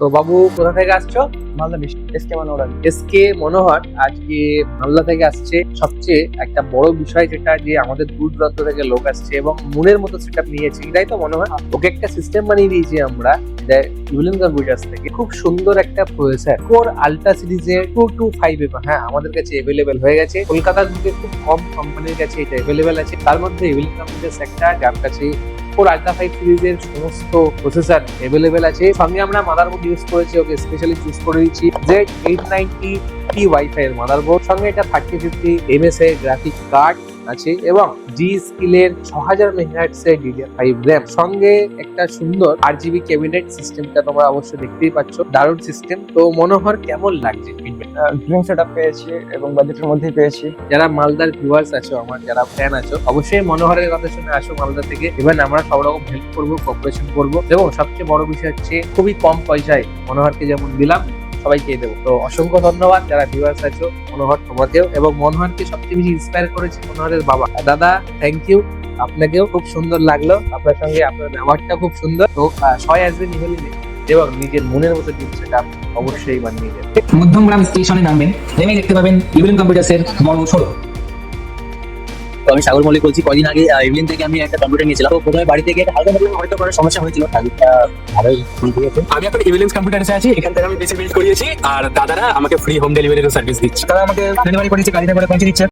তো বাবু কোথা থেকে আসছো? মালদা ডিস্ট্রিক্ট এসকে মনোহর। এসকে মনোহর আজকে মালদা থেকে আসছে। সবচেয়ে একটা বড় বিষয় যেটা যে আমাদের দূর দূরান্ত থেকে লোক আসছে এবং মনের মতো সেটআপ নিয়েছে, তাই তো মনে হয়। ওকে একটা সিস্টেম বানিয়ে দিয়েছি আমরা ইভিলিন কম্পিউটার্স থেকে। খুব সুন্দর একটা প্রসেসর কোর আলট্রা সিরিজের 225 হ্যাঁ আমাদের কাছে এভেলেবেল হয়ে গেছে। কলকাতার মধ্যে খুব কম কোম্পানির কাছে এটা এভেলেবেল আছে। তার মধ্যে ইভিলিন কম্পিউটার্স একটা, যার কাছে কোর আলট্রা 5 সিরিজের সমস্ত প্রসেসর এভেলেবেল আছে। সঙ্গে আমরা মাদারবোর্ড ইউজ করেছি, ওকে স্পেশালি চুজ করে দিচ্ছি Z890 T ওয়াইফাই এর মাদারবোর্ড। সঙ্গে এটা 3050 MSI গ্রাফিক কার্ড আছে এবং জি স্কিলের 6000 মেগাহার্টজ এর DDR5 RAM। সঙ্গে একটা সুন্দর RGB ক্যাবিনেট সিস্টেমটা তোমরা অবশ্যই দেখতেই পাচ্ছ, দারুণ সিস্টেম। তো মনোহর কেমন লাগছে? ড্রিম সেটআপ পেয়েছি এবং বাজেটের মধ্যেই পেয়েছি। যারা মালদার ভিউয়ার্স আছো, আমার যারা ফ্যান আছো, অবশ্যই মনোহরের কথা শুনে আসো মালদা থেকে। ইভেন আমরা সব রকম হেল্প করবো, কোঅপারেশন করবো এবং সবচেয়ে বড় বিষয় হচ্ছে খুবই কম পয়সায় মনোহরকে যেমন দিলাম সবাইকে দেবো। তো অসংখ্য ধন্যবাদ যারা ভিউয়ার্স আছো, মনোহর তোমাকেও। এবং মনোহরকে সবচেয়ে বেশি ইন্সপায়ার করেছে মনোহরের বাবা। দাদা থ্যাংক ইউ, আপনাকেও খুব সুন্দর লাগলো, আপনার সঙ্গে আপনার ব্যবহারটা খুব সুন্দর। তো সবাই আসবেন ইভেলিনে এবং নিজের মনের মতো জিনিসটা অবশ্যই বানিয়ে যাবে। মধ্যমগ্রাম স্টেশনে নামবেন, নেমে দেখতে পাবেন ইভিলিন কম্পিউটার্সের বড় শোরুম। তো আমি সাগর মল্লিক বলছি। কদিন আগে ইভিলিন থেকে আমি একটা কম্পিউটার নিয়েছিলাম। তো প্রথমে বাড়ি থেকে একটা হালকা মতো হয়তো করার সমস্যা হয়েছিল, তারিখটা ভালোই দিয়েছে। আমি এখন ইভিলিন্স কম্পিউটার্সে আছি, এখান থেকে আমি বেশি বিল্ড করিয়েছি আর দাদারা আমাকে ফ্রি হোম ডেলিভারির সার্ভিস দিচ্ছে। তারা আমাকে ডেলিভারি করেছে, গাড়িতে করে পৌঁছে দিচ্ছে।